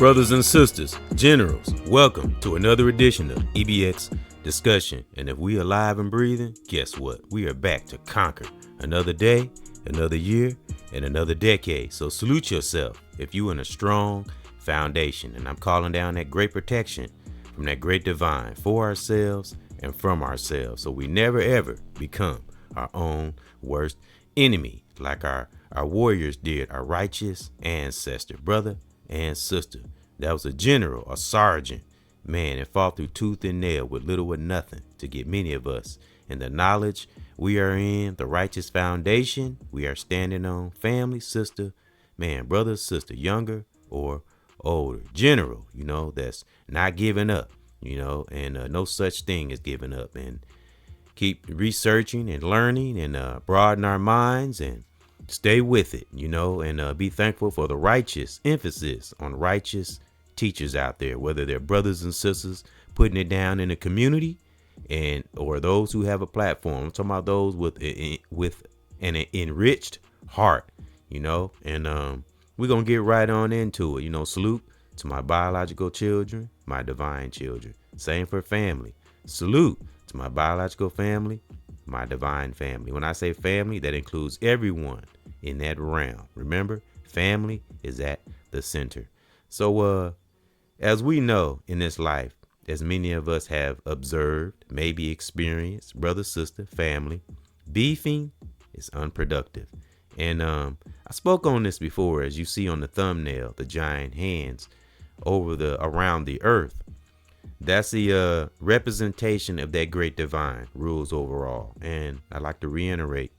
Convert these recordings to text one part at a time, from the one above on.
brothers and sisters, generals, welcome to another edition of EBX Discussion. And if we are alive and breathing, guess what? We are back to conquer another day, another year, and another decade. So salute yourself if you in a strong foundation. And I'm calling down that great protection from that great divine for ourselves and from ourselves. So we never ever become our own worst enemy like our warriors did, our righteous ancestor, brother and sister. That was a general, a sergeant, man, and fought through tooth and nail with little or nothing to get many of us in the knowledge we are in, the righteous foundation we are standing on, family, sister, man, brother, sister, younger or older, general, that's not giving up, and no such thing as giving up, and keep researching and learning and broaden our minds and stay with it, and be thankful for the righteous emphasis on righteous teachers out there, whether they're brothers and sisters putting it down in the community and or those who have a platform. I'm talking about those with an enriched heart, and we're going to get right on into it. Salute to my biological children, my divine children. Same for family. Salute to my biological family, my divine family. When I say family, that includes everyone in that realm. Remember, family is at the center. So as we know in this life, as many of us have observed, maybe experienced, brother, sister, family, beefing is unproductive. And I spoke on this before, as you see on the thumbnail, the giant hands around the earth. That's the representation of that great divine rules overall. And I like to reiterate,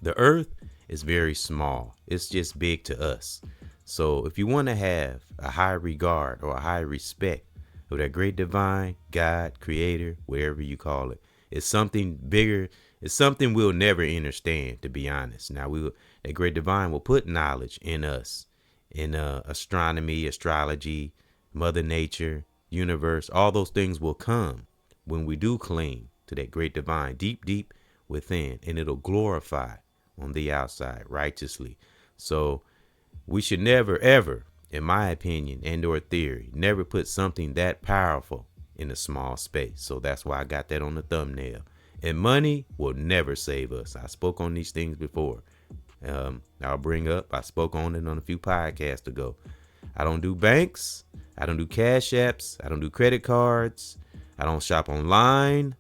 the earth is very small. It's just big to us. So if you want to have a high regard or a high respect of that great divine, God, creator, whatever you call it, it's something bigger. It's something we'll never understand, to be honest. Now, that great divine will put knowledge in us, in astronomy, astrology, Mother Nature, universe. All those things will come when we do cling to that great divine deep, deep within, and it'll glorify on the outside righteously. So we should never, ever, in my opinion and or theory, never put something that powerful in a small space. So that's why I got that on the thumbnail. And money will never save us. I spoke on these things before. I spoke on it on a few podcasts ago. I don't do banks. I don't do cash apps. I don't do credit cards. I don't shop online.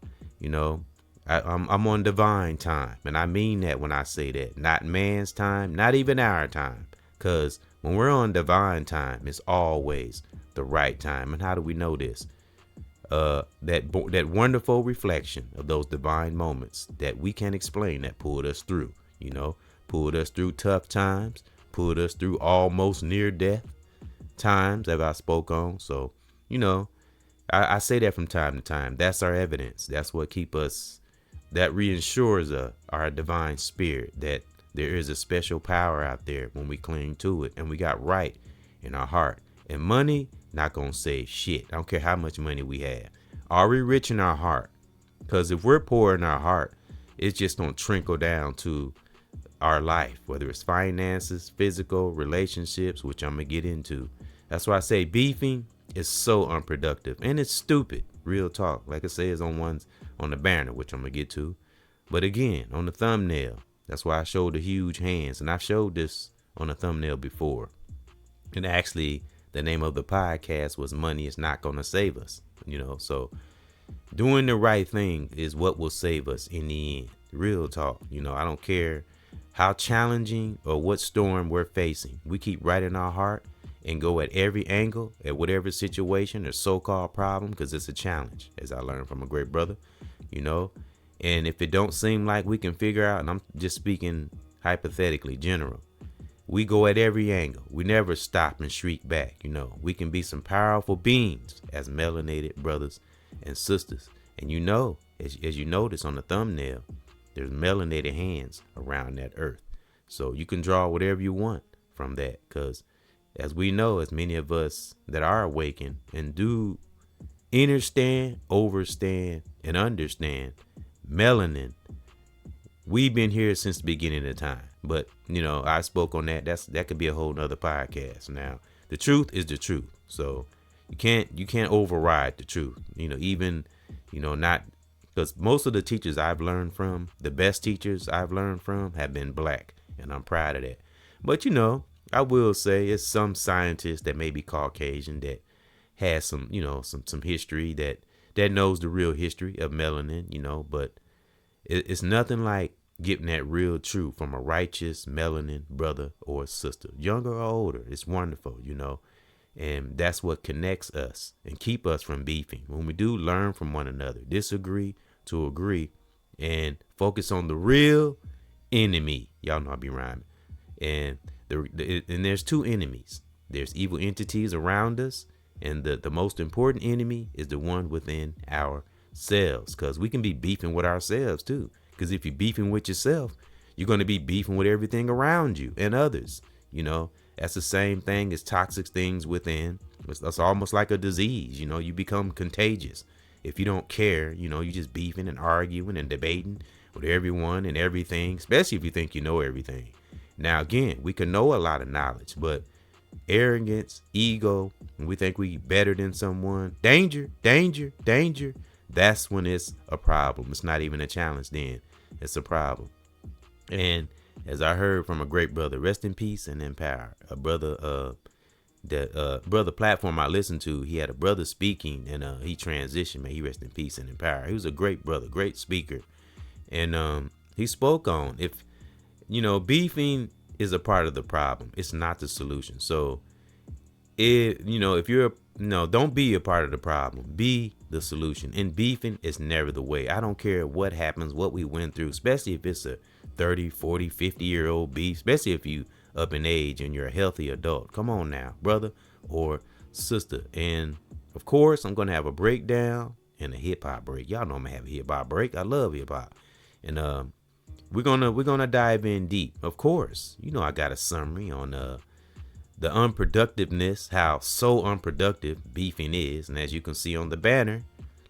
I'm on divine time. And I mean that when I say that. Not man's time, not even our time. Because when we're on divine time, it's always the right time. And how do we know this? That wonderful reflection of those divine moments that we can't explain that pulled us through, pulled us through tough times, pulled us through almost near death times that I spoke on. So, I say that from time to time. That's our evidence. That's what keep us, that reinsures our divine spirit that there is a special power out there when we cling to it and we got right in our heart. And money not gonna save shit. I don't care how much money we have. Are we rich in our heart? Because if we're poor in our heart, it's just gonna trickle down to our life, whether it's finances, physical, relationships, which I'm gonna get into. That's why I say beefing is so unproductive and it's stupid. Real talk, like it says on the banner, which I'm gonna get to. But again, on the thumbnail, that's why I showed the huge hands, and I've showed this on the thumbnail before. And actually, the name of the podcast was "Money Is Not Gonna Save Us." So doing the right thing is what will save us in the end. Real talk. I don't care how challenging or what storm we're facing. We keep right in our heart and go at every angle, at whatever situation or so-called problem, because it's a challenge, as I learned from a great brother, And if it don't seem like we can figure out, and I'm just speaking hypothetically, general, we go at every angle. We never stop and shriek back. We can be some powerful beings as melanated brothers and sisters. And as you notice on the thumbnail, there's melanated hands around that earth. So you can draw whatever you want from that, because as we know, as many of us that are awakened and do understand, overstand, and understand melanin, we've been here since the beginning of time. But I spoke on that. That could be a whole nother podcast. Now, the truth is the truth. So you can't override the truth. Even, not because most of the teachers I've learned from, the best teachers I've learned from have been black, and I'm proud of that. But I will say it's some scientists that may be Caucasian that has some, some history that knows the real history of melanin, but it's nothing like getting that real truth from a righteous melanin brother or sister, younger or older. It's wonderful, and that's what connects us and keep us from beefing. When we do learn from one another, disagree to agree, and focus on the real enemy. Y'all know I be rhyming. And and there's two enemies. There's evil entities around us, and the most important enemy is the one within ourselves, because we can be beefing with ourselves too. Because if you're beefing with yourself, you're going to be beefing with everything around you and others. That's the same thing as toxic things within. That's almost like a disease. You become contagious if you don't care. You just beefing and arguing and debating with everyone and everything, especially if you think you know everything. Now, again, we can know a lot of knowledge, but arrogance, ego, and we think we better than someone. Danger, danger, danger. That's when it's a problem. It's not even a challenge then. It's a problem. And as I heard from a great brother, rest in peace and in power, a brother, brother platform I listened to, he had a brother speaking, and he transitioned, man. He rest in peace and in power. He was a great brother, great speaker. And he spoke on, if, beefing is a part of the problem. It's not the solution. So if you're, don't be a part of the problem, be the solution. And beefing is never the way. I don't care what happens, what we went through, especially if it's a 30, 40, 50-year-old beef, especially if you up in age and you're a healthy adult. Come on now, brother or sister. And of course, I'm going to have a breakdown and a hip hop break. Y'all know I'm going to have a hip hop break. I love hip hop. And we're going to dive in deep. Of course, I got a summary on the unproductiveness, how so unproductive beefing is. And as you can see on the banner,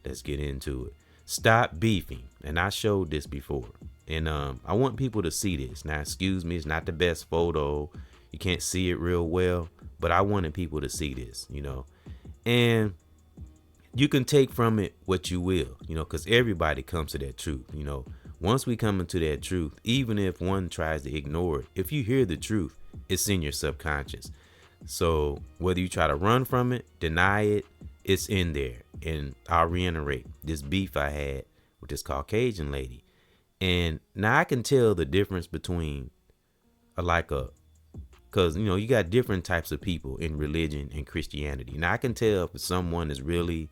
let's get into it. Stop beefing. And I showed this before. And I want people to see this. Now, excuse me, it's not the best photo. You can't see it real well, but I wanted people to see this, and you can take from it what you will, because everybody comes to that truth. Once we come into that truth, even if one tries to ignore it, if you hear the truth, it's in your subconscious. So whether you try to run from it, deny it, it's in there. And I'll reiterate this beef I had with this Caucasian lady. And now I can tell the difference between because, you got different types of people in religion and Christianity. Now I can tell if someone is really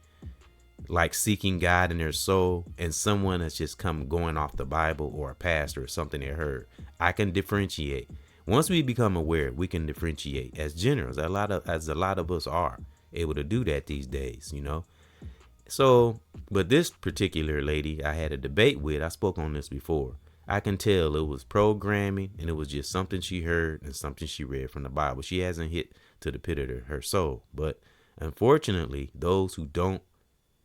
like seeking God in their soul and someone that's just going off the Bible or a pastor or something they heard. I can differentiate. Once we become aware, we can differentiate as generals, as a lot of us are able to do that these days, So, but this particular lady I had a debate with, I spoke on this before. I can tell it was programming and it was just something she heard and something she read from the Bible. She hasn't hit to the pit of her soul. But unfortunately, those who don't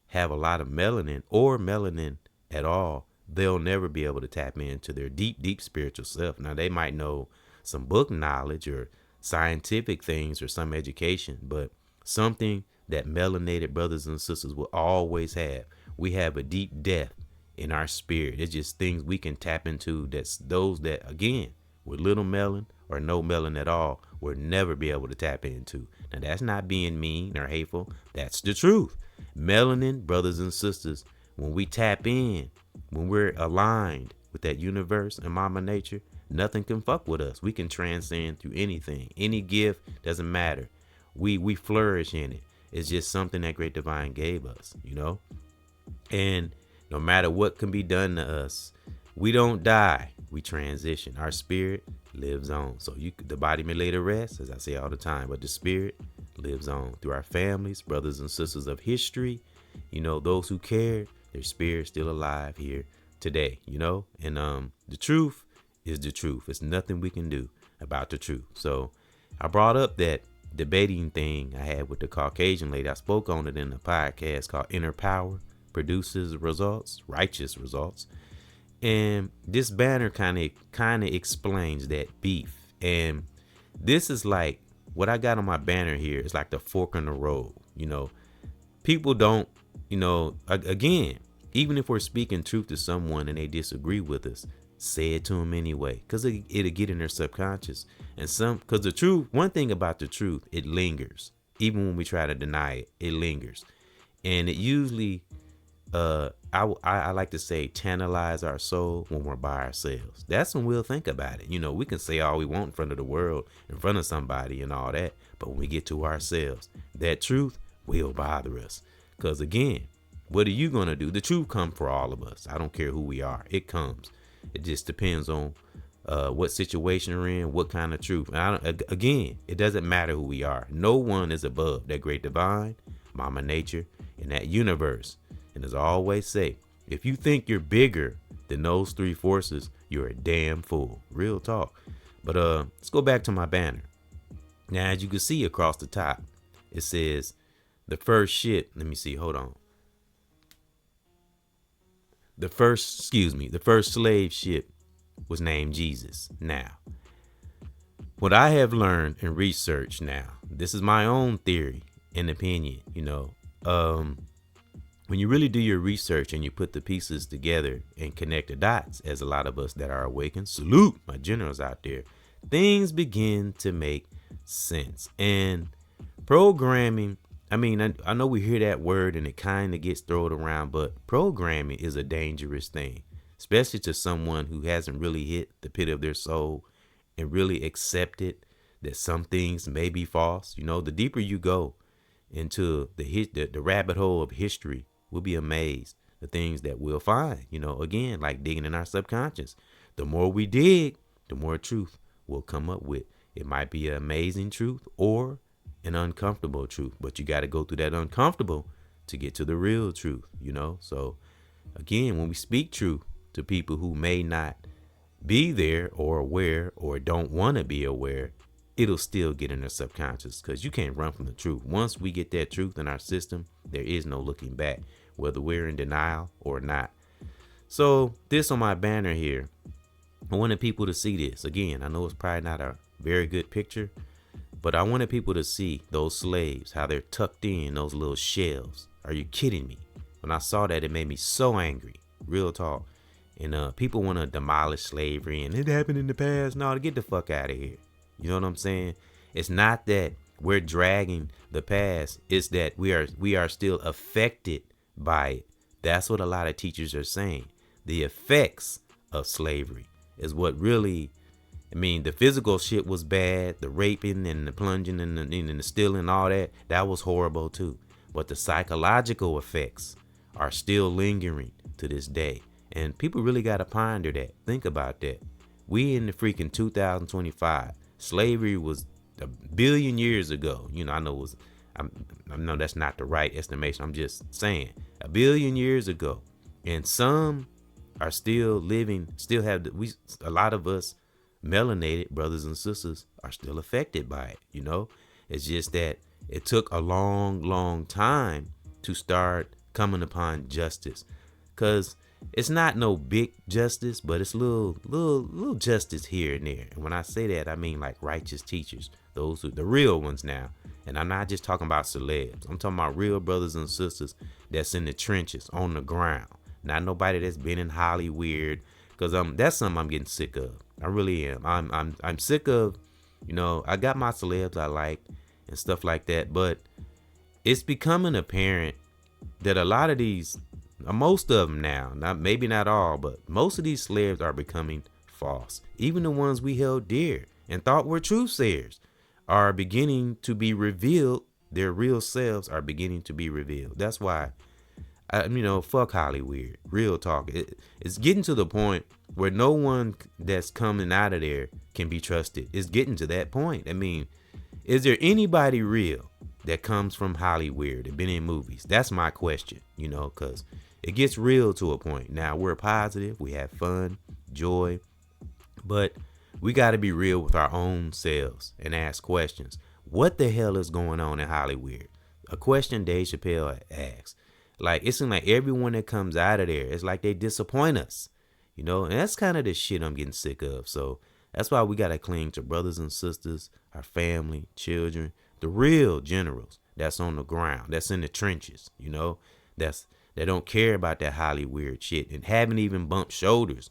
have a lot of melanin or melanin at all, they'll never be able to tap into their deep, deep spiritual self. Now, they might know some book knowledge or scientific things or some education, but something that melanated brothers and sisters will always have. We have a deep depth in our spirit. It's just things we can tap into. That's those that, again, with little melon or no melon at all, will never be able to tap into. Now, that's not being mean or hateful. That's the truth. Melanin brothers and sisters, when we tap in, when we're aligned with that universe and mama nature, nothing can fuck with us. We can transcend through anything. Any gift doesn't matter. We flourish in it. It's just something that Great Divine gave us, And no matter what can be done to us, we don't die. We transition. Our spirit lives on. So the body may lay to rest, as I say all the time, but the spirit lives on through our families, brothers and sisters of history. Those who cared, their spirit still alive here today, And the truth is the truth. It's nothing we can do about the truth. So I brought up that debating thing I had with the Caucasian lady. I spoke on it in a podcast called Inner Power Produces Results, Righteous Results. And this banner kind of explains that beef. And this is like what I got on my banner here is like the fork in the road. People don't, again, even if we're speaking truth to someone and they disagree with us, say it to them anyway, because it'll get in their subconscious. And because the truth, one thing about the truth, it lingers. Even when we try to deny it, it lingers. And it usually, I like to say, tantalize our soul when we're by ourselves. That's when we'll think about it. We can say all we want in front of the world, in front of somebody and all that. But when we get to ourselves, that truth will bother us. Because again, what are you going to do? The truth comes for all of us. I don't care who we are. It comes. It just depends on what situation we're in, what kind of truth. And again, it doesn't matter who we are. No one is above that great divine, Mama Nature, in that universe. And as I always say, if you think you're bigger than those three forces, you're a damn fool. Real talk. But let's go back to my banner. Now, as you can see across the top, it says the first ship. Let me see. Hold on. The first slave ship was named Jesus. Now, what I have learned and researched now, this is my own theory and opinion, when you really do your research and you put the pieces together and connect the dots, as a lot of us that are awakened, salute my generals out there, things begin to make sense. And programming, I know we hear that word and it kind of gets thrown around, but programming is a dangerous thing, especially to someone who hasn't really hit the pit of their soul and really accepted that some things may be false. The deeper you go into the rabbit hole of history, we'll be amazed the things that we'll find. Again, like digging in our subconscious. The more we dig, the more truth we'll come up with. It might be an amazing truth or an uncomfortable truth, but you got to go through that uncomfortable to get to the real truth. So again, when we speak truth to people who may not be there or aware or don't want to be aware, it'll still get in their subconscious, because you can't run from the truth. Once we get that truth in our system, there is no looking back, whether we're in denial or not. So this on my banner here, I wanted people to see this. Again, I know it's probably not a very good picture, but I wanted people to see those slaves, how they're tucked in those little shells. Are you kidding me? When I saw that, it made me so angry. Real talk. And people want to demolish slavery and it happened in the past. No, to get the fuck out of here. You know what I'm saying? It's not that we're dragging the past. It's that we are still affected by it. That's what a lot of teachers are saying. The effects of slavery is what really, the physical shit was bad. The raping and the plunging and the stealing and all that, that was horrible too. But the psychological effects are still lingering to this day. And people really got to ponder that. Think about that. We in the freaking 2025. Slavery was a billion years ago. I know I know that's not the right estimation. I'm just saying a billion years ago. And some are still living, a lot of us melanated brothers and sisters are still affected by it. It's just that it took a long, long time to start coming upon justice, because it's not no big justice, but it's little justice here and there. And when I say that, I mean like righteous teachers, those who the real ones now. And I'm not just talking about celebs. I'm talking about real brothers and sisters that's in the trenches, on the ground. Not nobody that's been in Hollywood, because that's something I'm getting sick of. I really am. I'm sick of, I got my celebs I like and stuff like that, but it's becoming apparent that a lot of these, most of them now, maybe not all, but most of these slaves are becoming false. Even the ones we held dear and thought were truth sayers are beginning to be revealed. Their real selves are beginning to be revealed. That's why, fuck Hollywood. Real talk. It's getting to the point where no one that's coming out of there can be trusted. It's getting to that point. Is there anybody real that comes from Hollywood and been in movies? That's my question, because it gets real to a point. Now, we're positive, we have fun, joy, but we got to be real with our own selves and ask questions. What the hell is going on in Hollywood? A question Dave Chappelle asked. Like, it seems like everyone that comes out of there, it's like they disappoint us, and that's kind of the shit I'm getting sick of. So That's why we gotta cling to brothers and sisters, our family, children, the real generals that's on the ground, that's in the trenches, that don't care about that Hollywood shit and haven't even bumped shoulders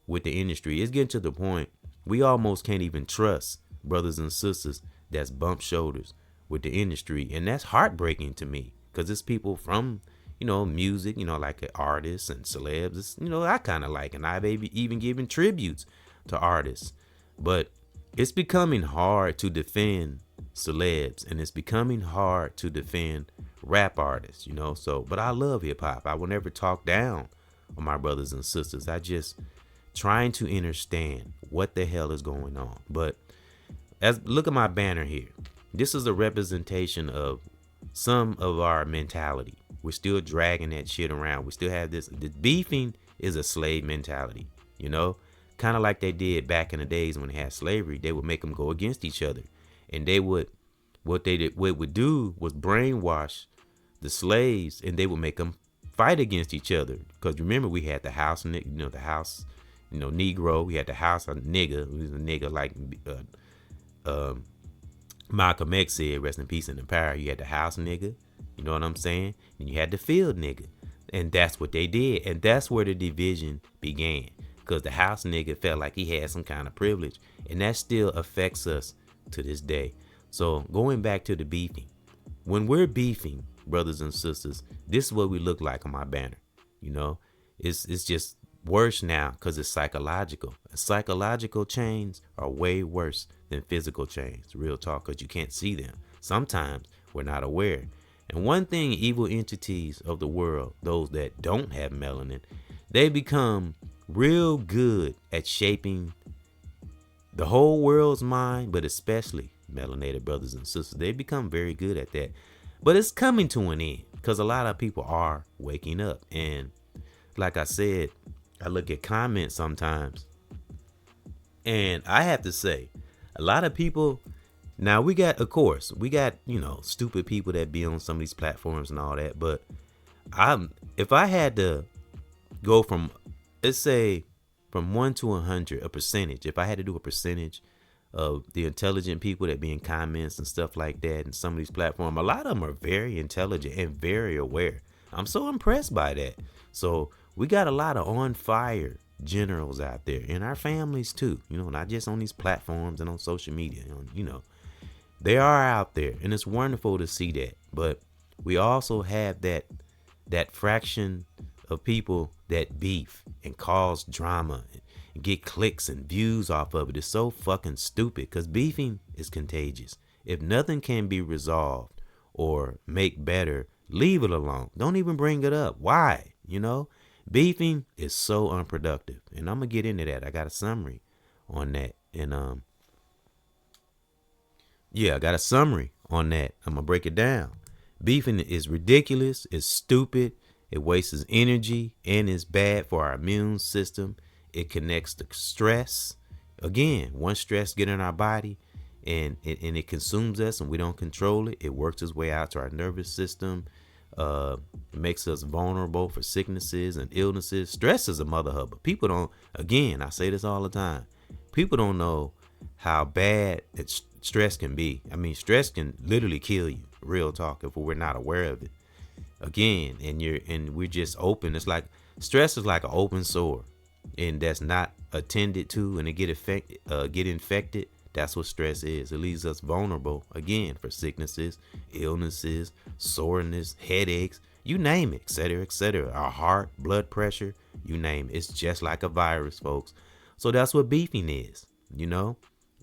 with the industry. It's getting to the point we almost can't even trust brothers and sisters that's bumped shoulders with the industry. And that's heartbreaking to me because it's people from, music, like artists and celebs. It's, I kind of like, and I've even given tributes to artists. But it's becoming hard to defend celebs, and it's becoming hard to defend rap artists, but I love hip hop. I will never talk down on my brothers and sisters. I just trying to understand what the hell is going on. But look at my banner here. This is a representation of some of our mentality. We're still dragging that shit around. We still have this beefing is a slave mentality, kind of like they did back in the days when they had slavery. They would make them go against each other, and what they would do was brainwash the slaves, and they would make them fight against each other. Because remember, we had the house, Negro. We had the house nigga. Who was a nigga like Malcolm X said, rest in peace and in power. You had the house nigga, you know what I'm saying? And you had the field nigga. And that's what they did. And that's where the division began. Because the house nigga felt like he had some kind of privilege. And that still affects us to this day. So going back to the beefing. When we're beefing, brothers and sisters, this is what we look like on my banner. It's just worse now because it's psychological. And psychological chains are way worse than physical chains. Real talk, because you can't see them. Sometimes we're not aware. And one thing evil entities of the world, those that don't have melanin, they become real good at shaping the whole world's mind, but especially melanated brothers and sisters. They become very good at that. But it's coming to an end because a lot of people are waking up. And like I said, I look at comments sometimes, and I have to say, a lot of people, now we got stupid people that be on some of these platforms and all that. But if I had to go from, let's say, from 1 to 100, a percentage, if I had to do a percentage of the intelligent people that be in comments and stuff like that and some of these platforms, a lot of them are very intelligent and very aware. I'm so impressed by that. So we got a lot of on fire generals out there in our families too, not just on these platforms and on social media, they are out there, and it's wonderful to see that. But we also have that fraction of people that beef and cause drama and get clicks and views off of it. It's so fucking stupid because beefing is contagious. If nothing can be resolved or make better, leave it alone. Don't even bring it up. Why? Beefing is so unproductive. And I'm going to get into that. I got a summary on that. And I got a summary on that. I'm going to break it down. Beefing is ridiculous. It's stupid. It wastes energy and is bad for our immune system. It connects to stress. Again, once stress get in our body and it consumes us and we don't control it, it works its way out to our nervous system. It makes us vulnerable for sicknesses and illnesses. Stress is a mother hubber. People don't, again, I say this all the time. People don't know how bad stress can be. I mean, stress can literally kill you. Real talk, if we're not aware of it. Again, and we're just open. It's like stress is like an open sore, and that's not attended to, and it get infected. That's what stress is. It leaves us vulnerable again for sicknesses, illnesses, soreness, headaches, you name it, etc., etc. Our heart, blood pressure, you name it. It's just like a virus, folks. So that's what beefing is,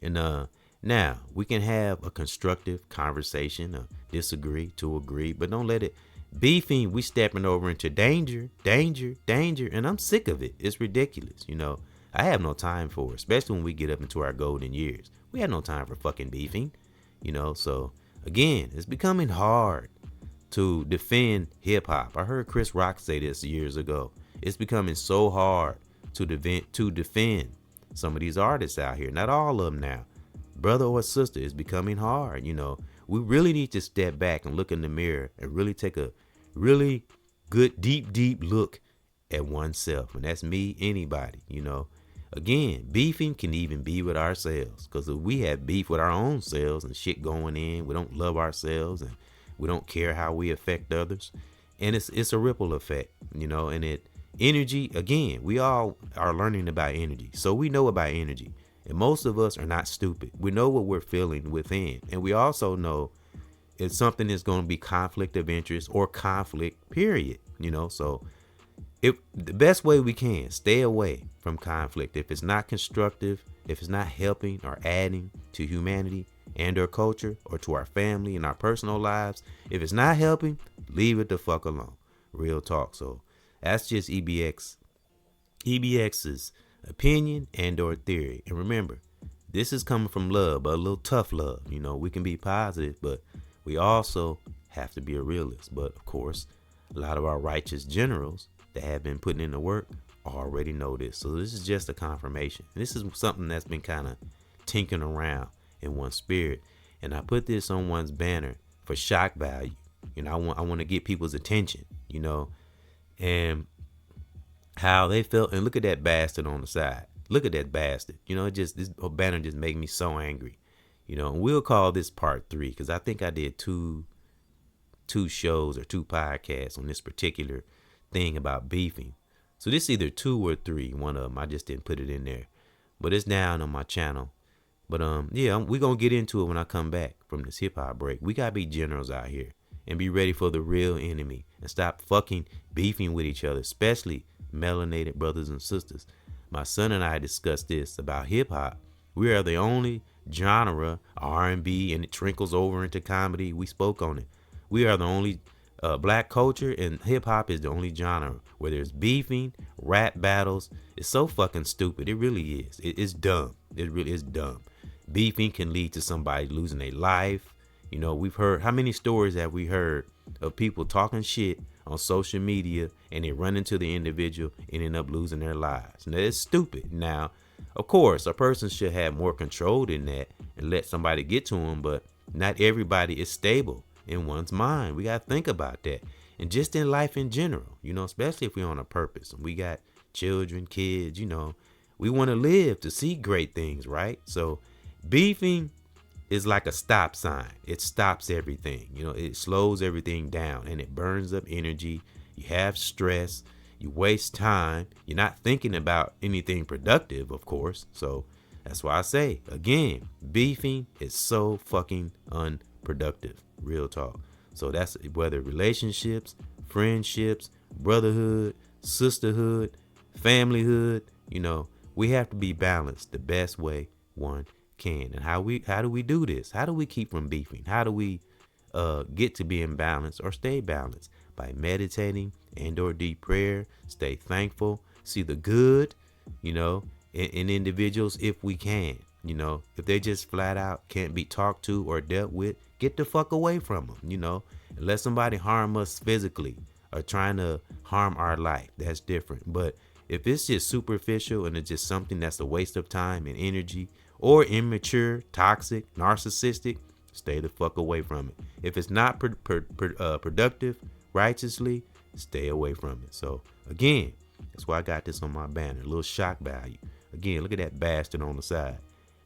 And now we can have a constructive conversation, disagree to agree, but don't let it. Beefing, we stepping over into danger, and I'm sick of it. It's ridiculous, I have no time for it, especially when we get up into our golden years. We have no time for fucking beefing, So again, it's becoming hard to defend hip hop. I heard Chris Rock say this years ago. It's becoming so hard to defend some of these artists out here. Not all of them now. Brother or sister, it's becoming hard. We really need to step back and look in the mirror and really take a really good, deep look at oneself. And that's me, anybody, again, beefing can even be with ourselves. Because if we have beef with our own selves and shit going in, we don't love ourselves and we don't care how we affect others. And it's a ripple effect, and energy, again, we all are learning about energy. So we know about energy. And most of us are not stupid. We know what we're feeling within. And we also know if something is going to be conflict of interest or conflict, period. So if the best way we can stay away from conflict, if it's not constructive, if it's not helping or adding to humanity and our culture or to our family and our personal lives, if it's not helping, leave it the fuck alone. Real talk. So that's just EBX's opinion and or theory. And remember, this is coming from love, but a little tough love. We can be positive, but we also have to be a realist. But of course, a lot of our righteous generals that have been putting in the work already know this. So this is just a confirmation. This is something that's been kind of tinkering around in one's spirit. And I put this on one's banner for shock value. I want to get people's attention, and how they felt. And look at that bastard on the side. Look at that bastard. This banner just made me so angry. And we'll call this part 3 because I think I did two shows or 2 podcasts on this particular thing about beefing. So this is either 2 or 3. One of them, I just didn't put it in there, but it's down on my channel. But we're gonna get into it when I come back from this hip hop break. We gotta be generals out here and be ready for the real enemy and stop fucking beefing with each other, especially melanated brothers and sisters. My son and I discussed this about hip hop. We are the only genre, R&B, and it trickles over into comedy. We spoke on it. We are the only black culture, and hip hop is the only genre where there's beefing, rap battles. It's so fucking stupid. It really is. It's dumb. It really is dumb. Beefing can lead to somebody losing their life. We've heard, how many stories have we heard of people talking shit on social media and they run into the individual and end up losing their lives? Now, it's stupid. Now, of course, a person should have more control than that and let somebody get to them, but not everybody is stable in one's mind. We got to think about that. And just in life in general, especially if we're on a purpose and we got children, kids, we want to live to see great things, right? So beefing is like a stop sign. It stops everything. It slows everything down and it burns up energy. You have stress. You waste time. You're not thinking about anything productive, of course. So that's why I say, again, beefing is so fucking unproductive. Real talk. So that's whether relationships, friendships, brotherhood, sisterhood, familyhood, we have to be balanced the best way one can. And how do we do this? How do we keep from beefing? How do we get to being balanced or stay balanced? By meditating and or deep prayer, stay thankful, see the good, in individuals if we can. If they just flat out can't be talked to or dealt with, get the fuck away from them, and let somebody harm us physically or trying to harm our life. That's different. But if it's just superficial and it's just something that's a waste of time and energy, or immature, toxic, narcissistic, stay the fuck away from it. If it's not productive, righteously, stay away from it. So again, that's why I got this on my banner, a little shock value. Again, look at that bastard on the side.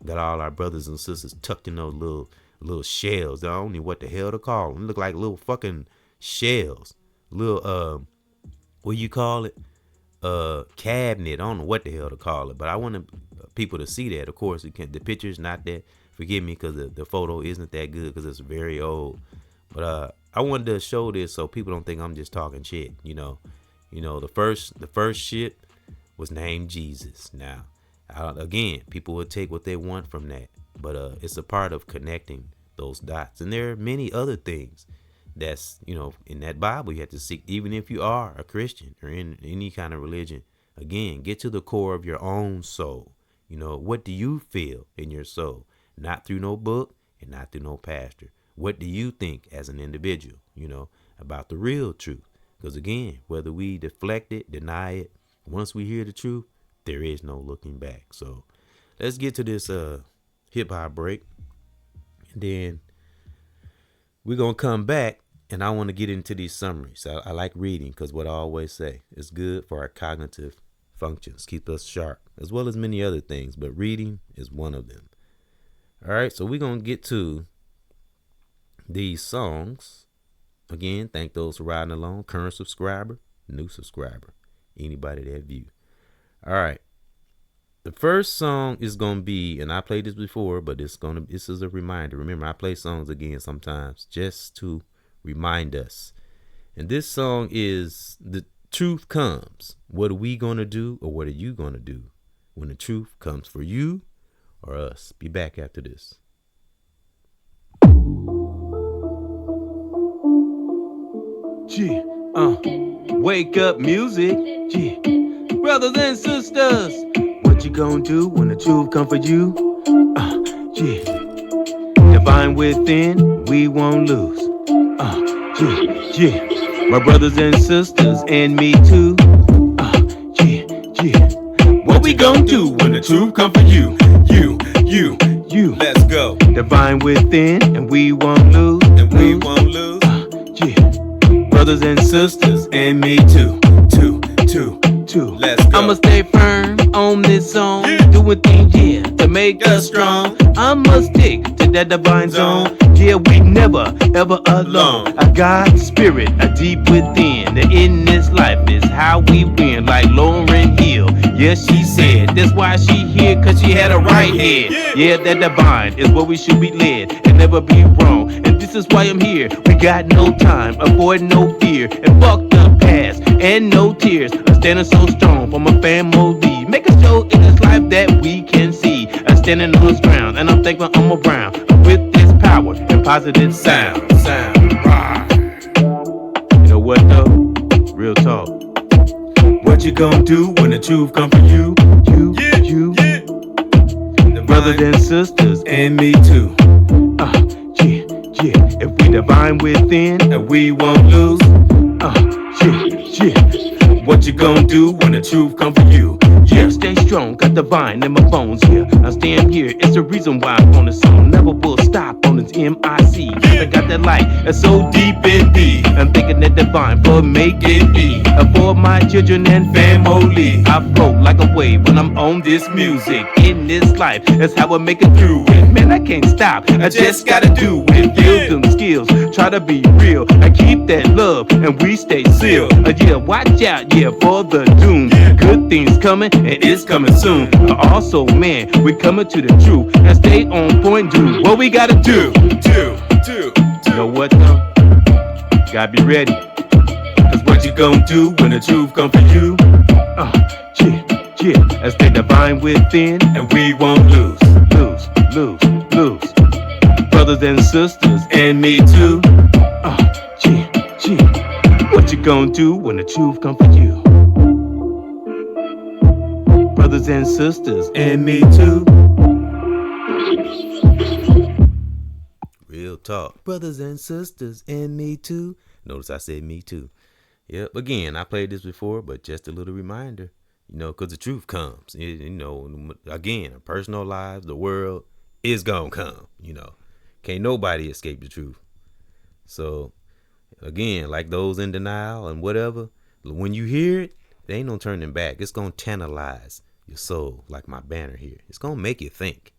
Got all our brothers and sisters tucked in those little shells. I don't know what the hell to call them. They look like little fucking shells. Little what you call it? Cabinet. I don't know what the hell to call it, but I want people to see that. Of course, the picture's not that. Forgive me because the photo isn't that good because it's very old. But I wanted to show this so people don't think I'm just talking shit. The first ship was named Jesus. Now, again, people will take what they want from that, but it's a part of connecting those dots. And there are many other things that's in that Bible you have to seek, even if you are a Christian or in any kind of religion. Again, get to the core of your own soul. What do you feel in your soul? Not through no book and not through no pastor. What do you think as an individual, about the real truth? Because again, whether we deflect it, deny it, once we hear the truth, there is no looking back. So let's get to this hip hop break. And then we're going to come back and I want to get into these summaries. I like reading because what I always say is good for our cognitive functions, keep us sharp, as well as many other things, but reading is one of them. All right, so we're going to get to these songs. Again, thank those for riding along. Current subscriber, new subscriber, anybody that view. All right. The first song is going to be, and I played this before, but this is a reminder. Remember, I play songs again sometimes just to remind us. And this song is The Truth Comes. What are we going to do, or what are you going to do when the truth comes for you or us? Be back after this. Yeah, wake up music, yeah. Brothers and sisters, what you gonna do when the truth come for you? Yeah, divine within, we won't lose. Yeah, my brothers and sisters and me too. Yeah, what we gonna do when the truth come for you? You, let's go. Divine within, and we won't lose. Yeah. Brothers and sisters and me too. Let's go. I'ma stay firm on this song, doing things, yeah, to make us strong. I'ma stick to that divine zone. Yeah, we never ever alone. A God spirit, a deep within. That in this life is how we win, like Lauryn Hill. Yeah, she said that's why she here, cause she had a right head. Yeah, that divine is where we should be led and never be wrong. And this is why I'm here. We got no time, avoid no fear, and fuck the past and no tears. I'm standing so strong for my family. Make a show in this life that we can see. I'm standing on this ground, and I'm thankful I'm around with this power and positive sound. You know what though? Real talk. What you gonna do when the truth come for you? You. The brothers and sisters and me too. Yeah. If we divine within, and we won't lose. Yeah. What you gonna do when the truth come for you? Yeah, stay strong, got divine in my bones, yeah. I stand here, it's the reason why I'm on the song. Never will stop on this MIC. I got that light that's so deep in me. I'm thinking that divine for making me. For my children and family. I float like a wave when I'm on this music. In this life, that's how I make it through it. Man, I can't stop, I just gotta do it. Build them skills, try to be real. I keep that love, and we stay sealed. Yeah, watch out, yeah, for the doom. Good things coming, and it's coming soon. Also, man, we coming to the truth. And stay on point, do what we gotta do. You know what though? Gotta be ready. Cause what you gonna do when the truth come for you? Yeah, and stay divine within, and we won't lose. Brothers and sisters, and me too. Yeah. What you gonna do when the truth come for you? Brothers and sisters, and me too. Real talk. Brothers and sisters, and me too. Notice I said me too. Yep. Again, I played this before, but just a little reminder, because the truth comes. Again, our personal lives, the world is gonna come. Can't nobody escape the truth. So, again, like those in denial and whatever, when you hear it, there ain't no turning back. It's gonna tantalize your soul, like my banner here. It's gonna make you think,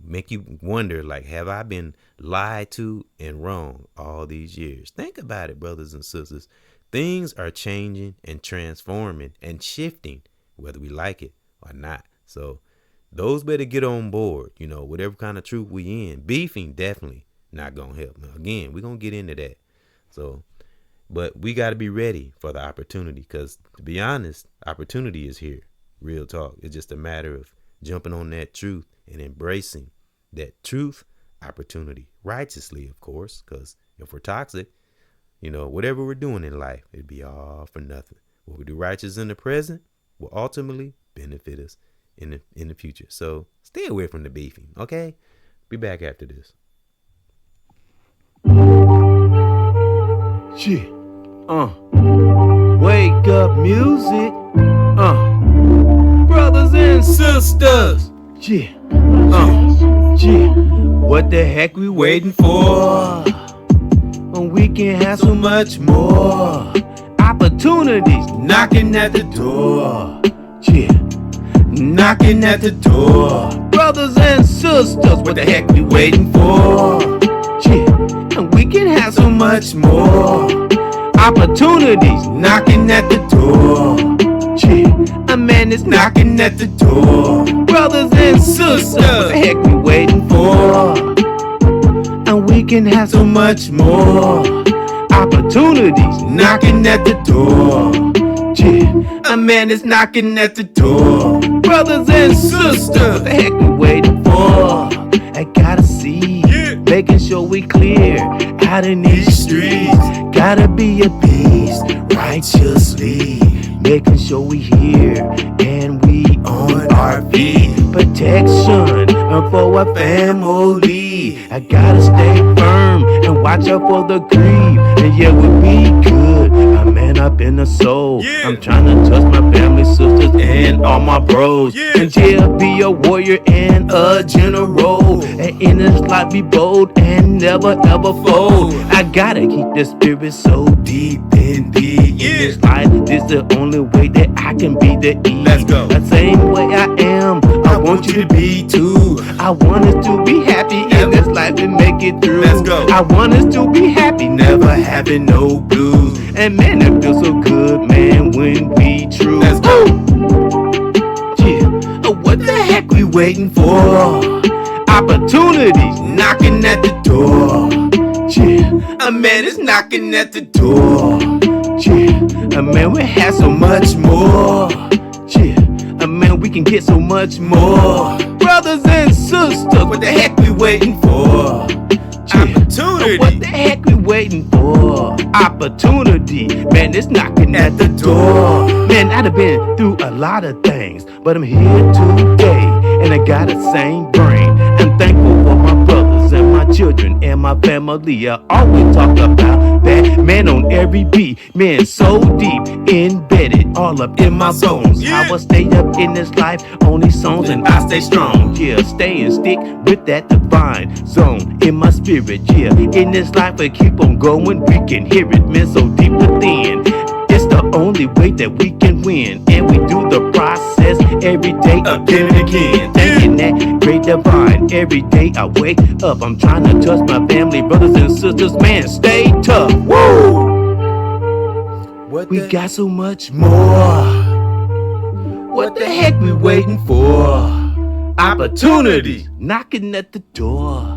make you wonder, like, have I been lied to and wrong all these years? Think about it, brothers and sisters. Things are changing and transforming and shifting, whether we like it or not. So those better get on board, whatever kind of truth we in. Beefing definitely not gonna help. Now, again, we're gonna get into that. So, but we got to be ready for the opportunity, because to be honest, opportunity is here. Real talk. It's just a matter of jumping on that truth and embracing that truth opportunity righteously, of course, because if we're toxic, whatever we're doing in life, it'd be all for nothing. What we do righteous in the present will ultimately benefit us in the future. So stay away from the beefing, okay? Be back after this. Yeah. Wake up music. Brothers and sisters. Yeah. Yeah. What the heck we waiting for? When we can have so much more. I Opportunities knocking at the door. Yeah, knocking at the door. Brothers and sisters, what the heck we waiting for? Yeah, and we can have so much more. Opportunities knocking at the door. Yeah, a man is knocking at the door. Brothers and sisters, what the heck we waiting for? And we can have so much more. Opportunities knocking at the door. Yeah, a man is knocking at the door. Brothers and sisters, what the heck we waiting for? I gotta see, making sure we clear out in these streets. Gotta be a beast righteously, making sure we here and we on our feet. Protection for our family. I gotta stay firm and watch out for the grief. And yeah, we'll be good. A man up in the soul. I'm trying to touch my family, sisters, and all my bros. And yeah, be a warrior and a general. And in this life, be bold and never ever fold. I gotta keep the spirit so deep in me. In this life, this the only way that I can be the E. Let's go. The same way I am, I want you to be too. I want us to be happy in this life and make it through. Let's go. I want us to be happy, never having no blues. And man, it feels so good, man, when we true. Let's go. Yeah, what the heck we waiting for? Opportunities knocking at the door. Yeah, a man is knocking at the door. Yeah, a man, we have so much more. Yeah, a man, we can get so much more. Brothers and sisters, what the heck we waiting for? Opportunity. What the heck we waiting for? Opportunity, man, it's knocking at the door. Man, I'd have been through a lot of things, but I'm here today, and I got a sane brain. I'm thankful for my brothers and my children and my family. I always talk about that, man, on every beat. Man, so deep, embedded, all up in my bones. I will stay up in this life on these songs, and I stay strong. Yeah, stay and stick with that divine zone in my spirit. Yeah, in this life we keep on going, we can hear it, man, so deep within. It's the only way that we can win, and we do the process every day, again and again. Thanking that great divine. Every day I wake up, I'm trying to touch my family, brothers and sisters. Man, stay tough. Woo! We got so much more. What the heck we waiting for? Opportunity knocking at the door.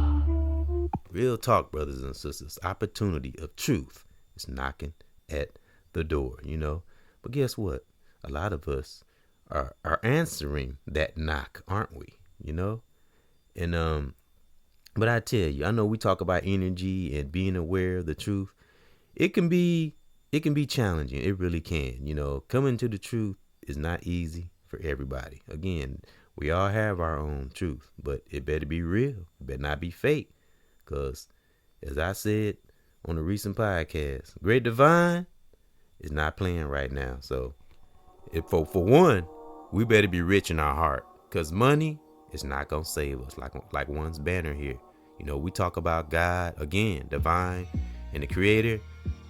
Real talk, brothers and sisters. Opportunity of truth is knocking at the door, you know. But guess what? A lot of us are answering that knock, aren't we? You know? And but I tell you, I know we talk about energy and being aware of the truth. It can be challenging. It really can. You know, coming to the truth is not easy for everybody. Again, we all have our own truth, but it better be real. It better not be fake. Because, as I said on a recent podcast, Great Divine is not playing right now. So, for one, we better be rich in our heart. Because money is not going to save us. Like one's banner here. You know, we talk about God, again, divine, and the creator.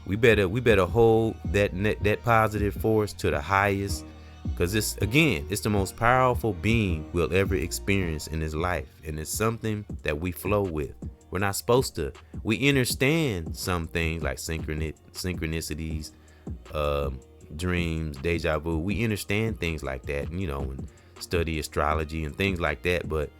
We better hold that positive force to the highest. Because it's the most powerful being we'll ever experience in this life. And it's something that we flow with. We're not supposed to. We understand some things like synchronicities, dreams, deja vu. We understand things like that, you know, and study astrology and things like that. But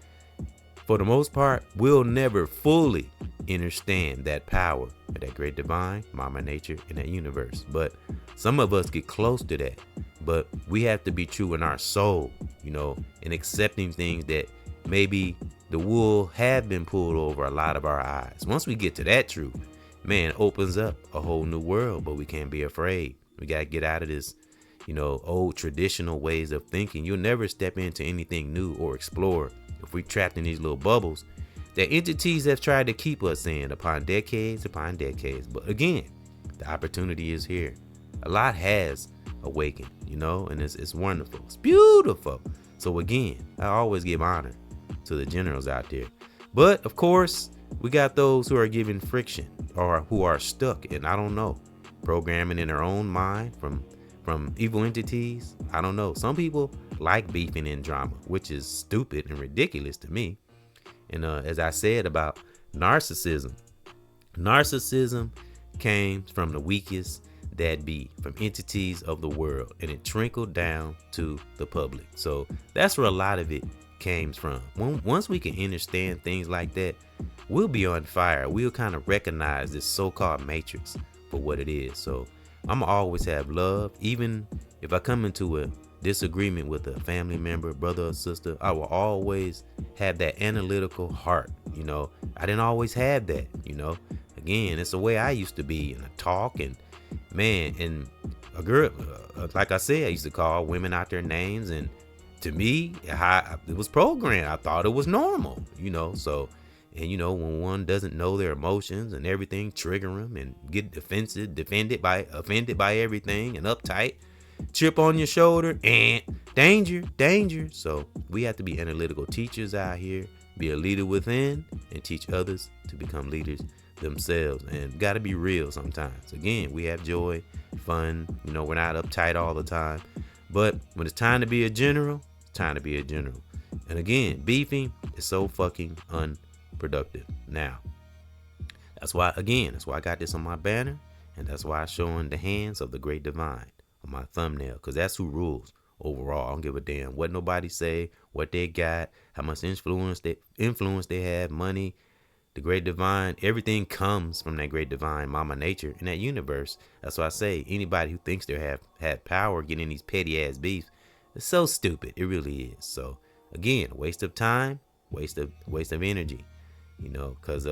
for the most part, we'll never fully understand that power of that great divine, Mama Nature, and that universe. But some of us get close to that. But we have to be true in our soul, you know, and accepting things that maybe the wool have been pulled over a lot of our eyes. Once we get to that truth, man, it opens up a whole new world, but we can't be afraid. We got to get out of this, you know, old traditional ways of thinking. You'll never step into anything new or explore if we're trapped in these little bubbles that entities have tried to keep us in upon decades. But again, the opportunity is here. A lot has awakened, you know, and it's wonderful. It's beautiful. So again, I always give honor to the generals out there. But of course, we got those who are giving friction or who are stuck. And I don't know. programming in their own mind from evil entities. I don't know. Some people like beefing and drama, which is stupid and ridiculous to me. And as I said about narcissism came from the weakest that be, from entities of the world, and it trickled down to the public. So that's where a lot of it came from. Once we can understand things like that, we'll be on fire. We'll kind of recognize this so-called matrix for what it is. So I'm gonna always have love. Even if I come into a disagreement with a family member, brother or sister, I will always have that analytical heart. I didn't always have that. Again, it's the way I used to be, and I talk, and man, and a girl, like I said, I used to call women out their names, and to me, it was programmed. I thought it was normal, so, and when one doesn't know their emotions and everything trigger them and get offended by everything and uptight, chip on your shoulder, and danger. So we have to be analytical teachers out here, be a leader within, and teach others to become leaders themselves. And got to be real sometimes. Again, we have joy, fun, we're not uptight all the time, but when it's time to be a general, it's time to be a general. And again, beefing is so fucking unproductive. Now, that's why I got this on my banner, and that's why I'm showing the hands of the great divine on my thumbnail, because that's who rules overall. I don't give a damn what nobody say, what they got, how much influence they have, money. The great divine, everything comes from that great divine mama nature in that universe. That's why I say anybody who thinks they have power getting these petty ass beefs, it's so stupid. It really is. So again, waste of time, waste of energy, because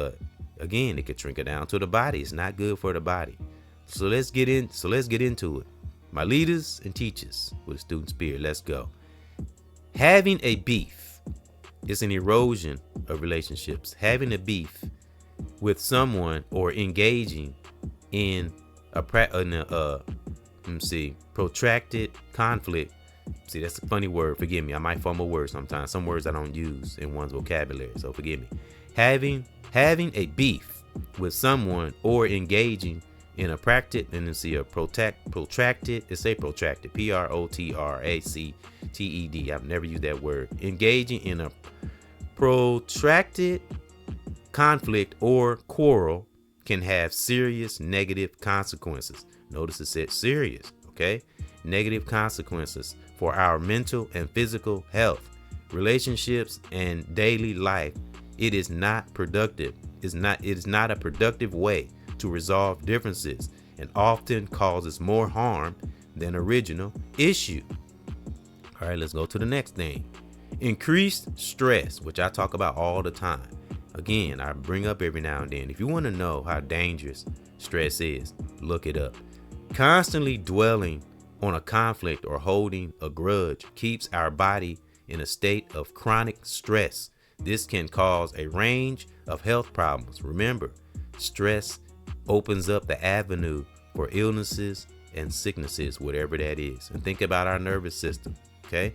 again, it could trickle down to the body. It's not good for the body. So let's get into it. My leaders and teachers with a student spirit. Let's go. Having a beef is an erosion of relationships. Having a beef with someone or engaging in protracted conflict. See, that's a funny word. Forgive me. I might fumble words sometimes. Some words I don't use in one's vocabulary, so forgive me. Having a beef with someone or engaging in a protracted, protracted, protracted, I've never used that word. Engaging in a protracted conflict or quarrel can have serious negative consequences. Notice it said serious, okay? Negative consequences for our mental and physical health, relationships, and daily life. It is not productive. It is not a productive way to resolve differences, and often causes more harm than original issue. All right, let's go to the next thing. Increased stress, which I talk about all the time. Again, I bring up every now and then. If you want to know how dangerous stress is, look it up. Constantly dwelling on a conflict or holding a grudge keeps our body in a state of chronic stress. This can cause a range of health problems. Remember, stress opens up the avenue for illnesses and sicknesses, whatever that is. And think about our nervous system, okay?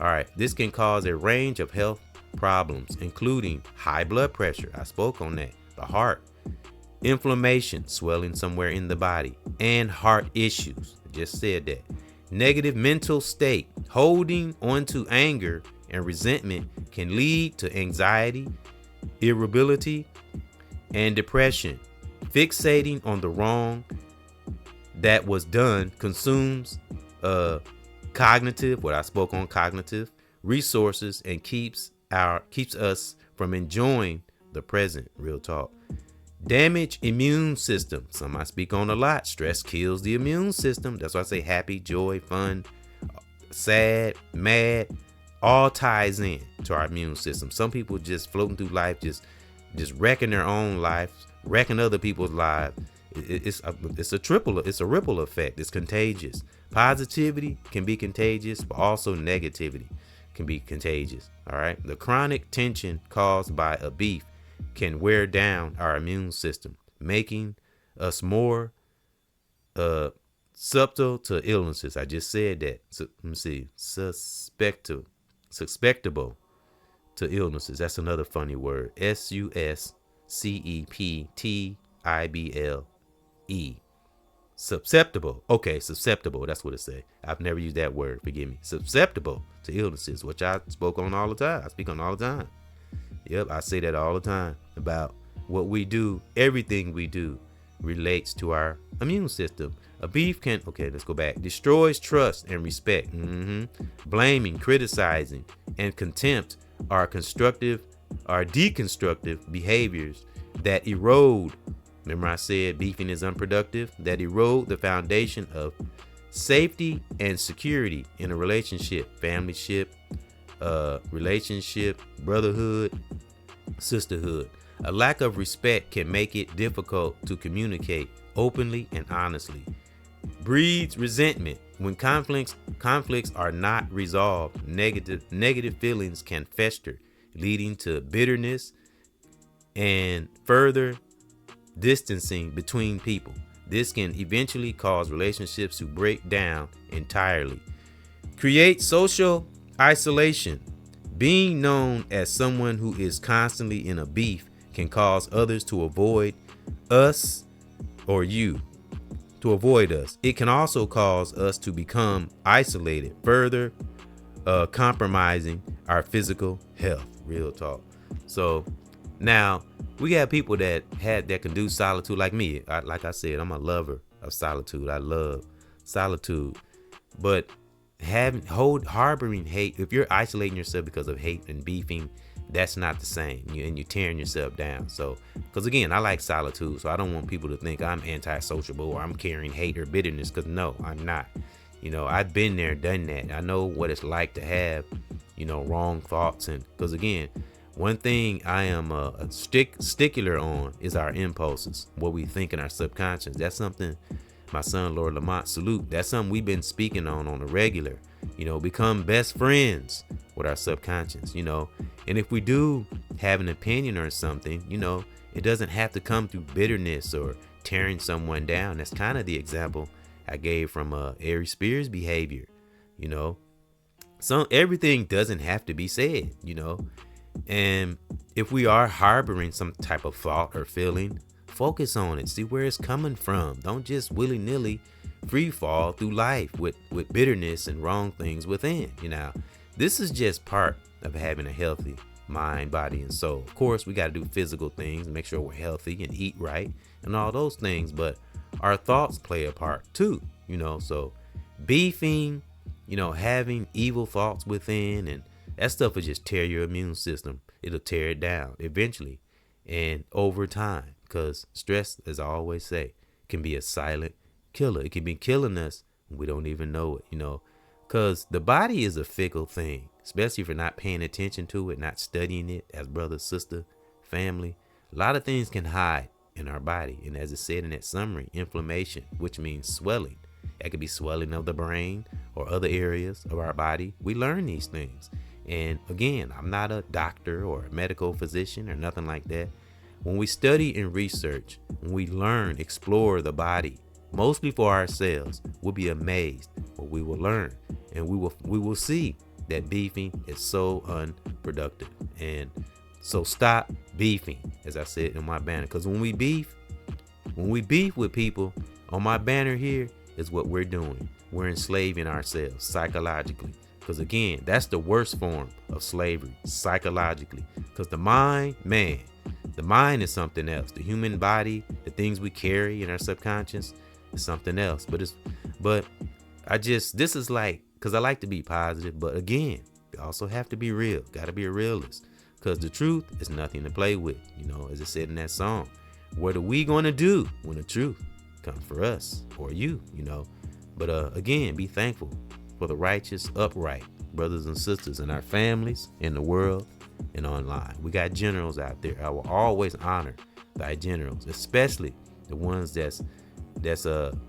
All right, this can cause a range of health problems, including high blood pressure. I spoke on that. The heart, inflammation, swelling somewhere in the body, and heart issues. I just said that. Negative mental state, holding onto anger and resentment can lead to anxiety, irritability, and depression. Fixating on the wrong that was done consumes cognitive, what I spoke on, cognitive resources, and keeps us from enjoying the present. Real talk. Damage immune system. Some I speak on a lot. Stress kills the immune system. That's why I say happy, joy, fun, sad, mad, all ties in to our immune system. Some people just floating through life, just wrecking their own life, wrecking other people's lives. It's a ripple effect. It's contagious. Positivity can be contagious, but also negativity can be contagious. All right. The chronic tension caused by a beef can wear down our immune system, making us more susceptible to illnesses. I just said that. So, let me see. Susceptible to illnesses. That's another funny word. Susceptible. susceptible. Okay, susceptible. That's what it say. I've never used that word. Forgive me. Susceptible to illnesses, which I spoke on all the time. I speak on all the time. Yep, I say that all the time about what we do. Everything we do relates to our immune system. A beef can, okay, let's go back. Destroys trust and respect. Blaming, criticizing, and contempt are deconstructive behaviors that erode. Remember I said beefing is unproductive? That erode the foundation of safety and security in a relationship, relationship, brotherhood, sisterhood. A lack of respect can make it difficult to communicate openly and honestly. Breeds resentment. When conflicts are not resolved, negative feelings can fester, leading to bitterness and further distancing between people. This can eventually cause relationships to break down entirely. Create social isolation. Being known as someone who is constantly in a beef can cause others to avoid us or you. To avoid us. It can also cause us to become isolated, further compromising our physical health. Real talk. So now we got people that can do solitude like me. Like I said, I'm a lover of solitude. I love solitude. But harboring hate, if you're isolating yourself because of hate and beefing, that's not the same. You're tearing yourself down. So, because again, I like solitude, so I don't want people to think I'm antisociable or I'm carrying hate or bitterness, because no, I'm not. I've been there, done that. I know what it's like to have, wrong thoughts. And because again, one thing I am a stickler on is our impulses, what we think in our subconscious. That's something my son, Lord Lamont, salute. That's something we've been speaking on a regular, become best friends with our subconscious, and if we do have an opinion or something, it doesn't have to come through bitterness or tearing someone down. That's kind of the example I gave from Ari Spears' behavior. Everything doesn't have to be said, and if we are harboring some type of thought or feeling, focus on it, see where it's coming from. Don't just willy-nilly free fall through life with bitterness and wrong things within. This is just part of having a healthy mind, body, and soul. Of course, we got to do physical things, make sure we're healthy and eat right and all those things, but our thoughts play a part too, so beefing, having evil thoughts within, and that stuff will just tear your immune system. It'll tear it down eventually and over time, because stress, as I always say, can be a silent killer. It can be killing us and we don't even know it, because the body is a fickle thing, especially if you're not paying attention to it, not studying it as brother, sister, family. A lot of things can hide in our body. And as it said in that summary, inflammation, which means swelling. That could be swelling of the brain or other areas of our body. We learn these things. And again, I'm not a doctor or a medical physician or nothing like that. When we study and research, when we learn, explore the body, mostly for ourselves, we'll be amazed what we will learn. And we will see that beefing is so unproductive. And so stop beefing, as I said in my banner. Because when we beef with people, on my banner here is what we're doing. We're enslaving ourselves psychologically. Because again, that's the worst form of slavery, psychologically. Because the mind is something else. The human body, the things we carry in our subconscious is something else. This is like, because I like to be positive, but again, you also have to be real. Got to be a realist, because the truth is nothing to play with. As it said in that song, what are we going to do when the truth comes for us or you, But again, be thankful for the righteous, upright brothers and sisters in our families, in the world, and online. We got generals out there. I will always honor thy generals, especially the ones that's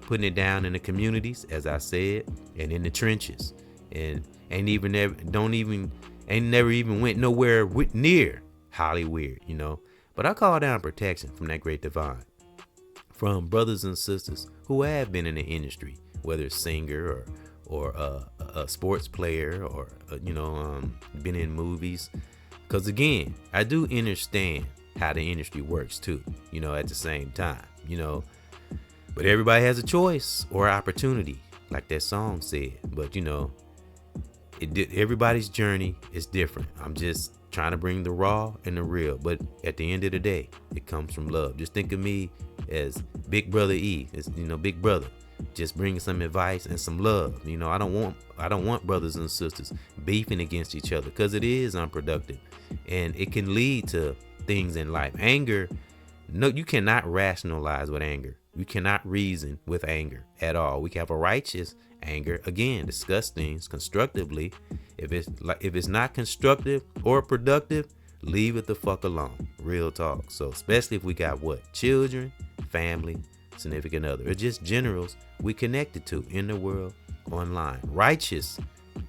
putting it down in the communities, as I said, and in the trenches, and ain't never even went nowhere near Hollywood, But I call down protection from that great divine, from brothers and sisters who have been in the industry, whether it's singer or a sports player or been in movies. Because again, I do understand how the industry works too, at the same time, But everybody has a choice or opportunity, like that song said. But everybody's journey is different. I'm just trying to bring the raw and the real. But at the end of the day, it comes from love. Just think of me as Big Brother E. It's, Big Brother. Just bringing some advice and some love. I don't want brothers and sisters beefing against each other, because it is unproductive and it can lead to things in life. Anger, no, you cannot rationalize with anger. You cannot reason with anger at all. We can have a righteous anger, again, discuss things constructively. If it's not constructive or productive, leave it the fuck alone. Real talk. So especially if we got children, family, significant other, or just generals we connected to in the world, online, righteous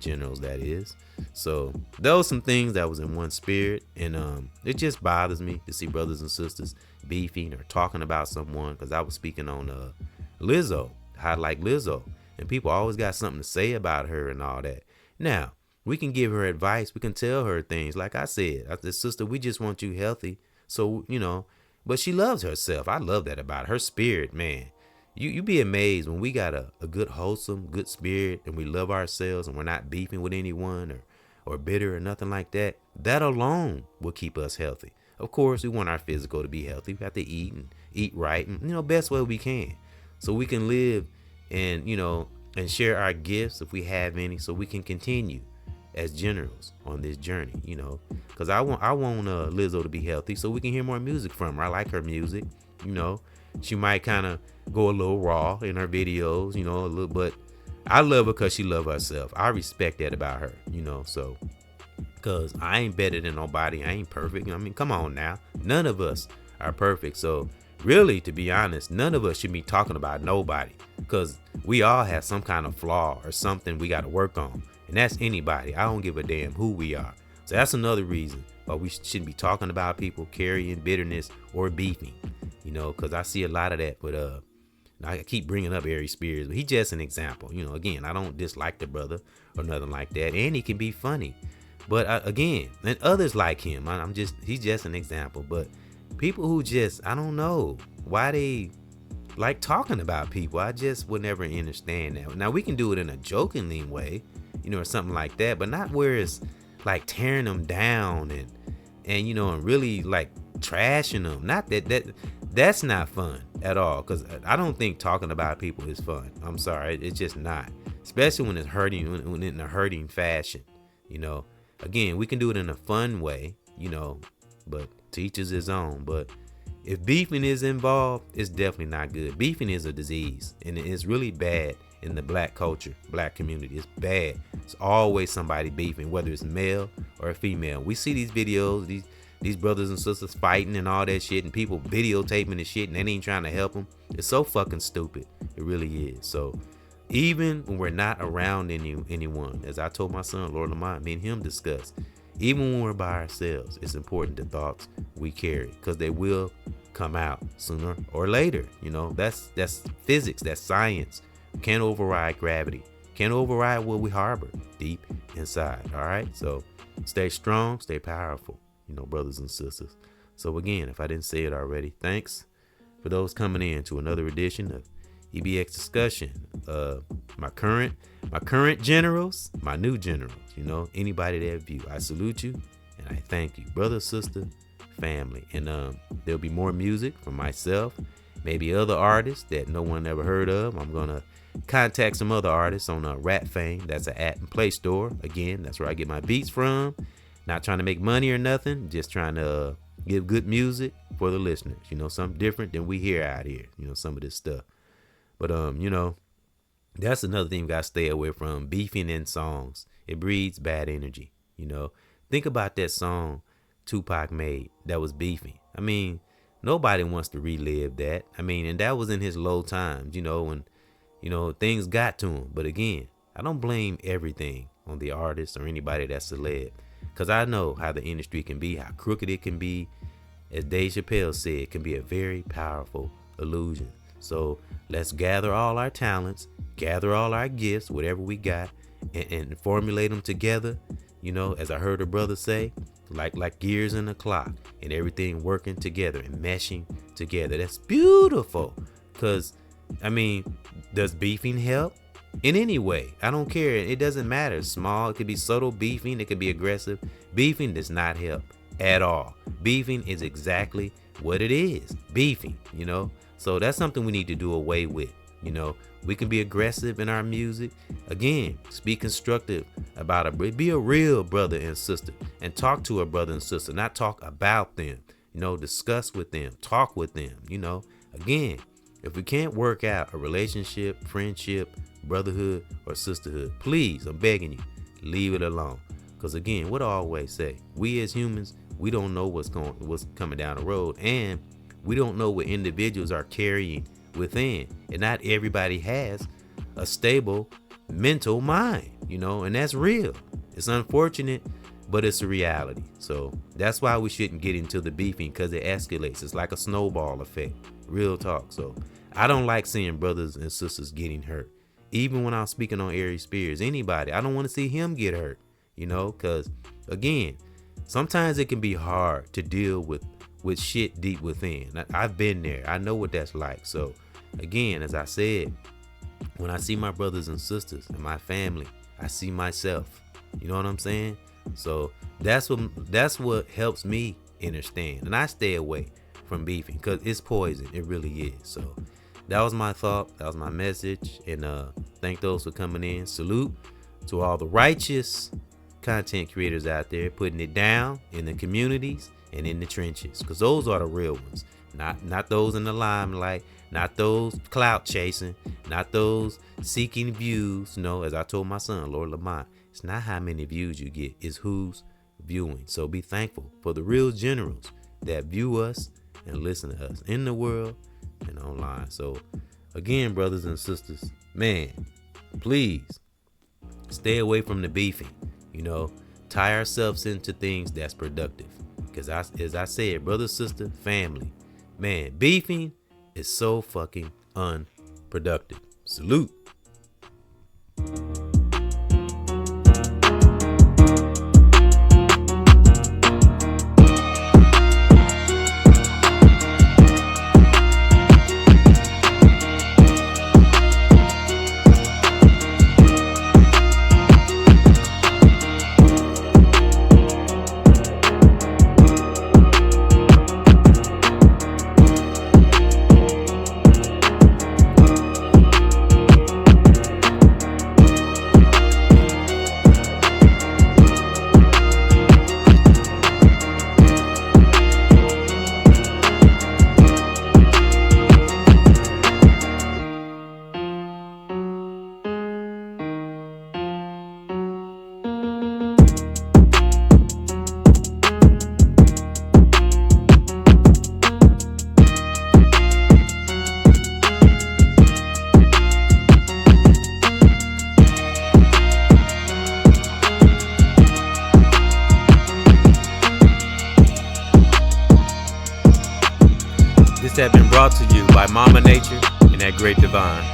generals, that is. So those some things that was in one spirit, and it just bothers me to see brothers and sisters beefing or talking about someone, because I was speaking on Lizzo, how I like Lizzo, and people always got something to say about her and all that. Now we can give her advice, we can tell her things. Like I said, sister, we just want you healthy. So but she loves herself. I love that about her spirit, man. You be amazed when we got a good, wholesome, good spirit, and we love ourselves, and we're not beefing with anyone or bitter or nothing like that. That alone will keep us healthy. Of course, we want our physical to be healthy. We have to eat right, and best way we can, so we can live and and share our gifts if we have any, so we can continue as generals on this journey. Because I want Lizzo to be healthy, so we can hear more music from her. I like her music. She might kind of go a little raw in her videos, a little, but I love her because she loves herself. I respect that about her, so, because I ain't better than nobody. I ain't perfect. I mean, come on now. None of us are perfect. So really, to be honest, none of us should be talking about nobody, because we all have some kind of flaw or something we got to work on. And that's anybody. I don't give a damn who we are. So that's another reason why we shouldn't be talking about people carrying bitterness or beefing, because I see a lot of that. But I keep bringing up Aries Spears, but he's just an example. Again, I don't dislike the brother or nothing like that, and he can be funny. But again, and others like him, he's just an example. But people who I don't know why they like talking about people. I just would never understand that. Now we can do it in a jokingly way, or something like that, but not where it's like tearing them down and really like trashing them. Not that's not fun at all, because I don't think talking about people is fun. I'm sorry, it's just not, especially when it's hurting, when in a hurting fashion. Again, we can do it in a fun way, but to each is his own. But if beefing is involved, it's definitely not good. Beefing is a disease, and it's really bad in the black culture, black community. It's bad. It's always somebody beefing, whether it's male or female. We see these videos, these brothers and sisters fighting and all that shit, and people videotaping the shit, and they ain't trying to help them. It's so fucking stupid. It really is. So even when we're not around anyone, as I told my son, Lord Lamont, me and him discussed, even when we're by ourselves, it's important the thoughts we carry, because they will come out sooner or later. That's physics, that's science. Can't override gravity. Can't override what we harbor deep inside. All right. So stay strong, stay powerful, brothers and sisters. So again, if I didn't say it already, thanks for those coming in to another edition of EBX discussion. My current generals, my new generals, anybody that view, I salute you and I thank you, brother, sister, family. And there'll be more music from myself, maybe other artists that no one ever heard of. I'm gonna contact some other artists on Rap Fame. That's an app and play store. Again, that's where I get my beats from. Not trying to make money or nothing, just trying to give good music for the listeners. Something different than we hear out here. Some of this stuff. But that's another thing we gotta stay away from, beefing in songs. It breeds bad energy. Think about that song Tupac made that was beefing. I mean, nobody wants to relive that. I mean, and that was in his low times, when things got to him. But again, I don't blame everything on the artist or anybody that's celeb, because I know how the industry can be, how crooked it can be. As Dave Chappelle said, it can be a very powerful illusion. So let's gather all our talents, gather all our gifts, whatever we got, and formulate them together. As I heard a brother say, like gears in a clock, and everything working together and meshing together. That's beautiful, because I mean, does beefing help? In any way, I don't care. It doesn't matter. Small, it could be subtle beefing, it could be aggressive. Beefing does not help at all. Beefing is exactly what it is. Beefing, So that's something we need to do away with. We can be aggressive in our music. Again, speak constructive about it. Be a real brother and sister and talk to a brother and sister, not talk about them. Discuss with them, talk with them. Again, if we can't work out a relationship, friendship, brotherhood, or sisterhood, please, I'm begging you, leave it alone. Because again, what I always say, we as humans, we don't know what's coming down the road, and we don't know what individuals are carrying within, and not everybody has a stable mental mind, and that's real. It's unfortunate, but it's a reality. So that's why we shouldn't get into the beefing, because it escalates. It's like a snowball effect. Real talk. So I don't like seeing brothers and sisters getting hurt. Even when I'm speaking on EBXCARES, anybody, I don't want to see him get hurt, because again, sometimes it can be hard to deal with shit deep within. I've been there. I know what that's like. So again, as I said, when I see my brothers and sisters and my family, I see myself. You know what I'm saying? So that's what helps me understand, and I stay away from beefing because it's poison. It really is. So that was my thought. That was my message. And thank those for coming in. Salute to all the righteous content creators out there putting it down in the communities and in the trenches, because those are the real ones. Not those in the limelight, not those clout chasing, not those seeking views. As I told my son, Lord Lamont, it's not how many views you get, it's who's viewing. So be thankful for the real generals that view us and listen to us in the world and online. So again, brothers and sisters, man, please stay away from the beefing. Tie ourselves into things that's productive. Because as I said, brother, sister, family, man, beefing is so fucking unproductive. Salute. This has been brought to you by Mama Nature and that great divine.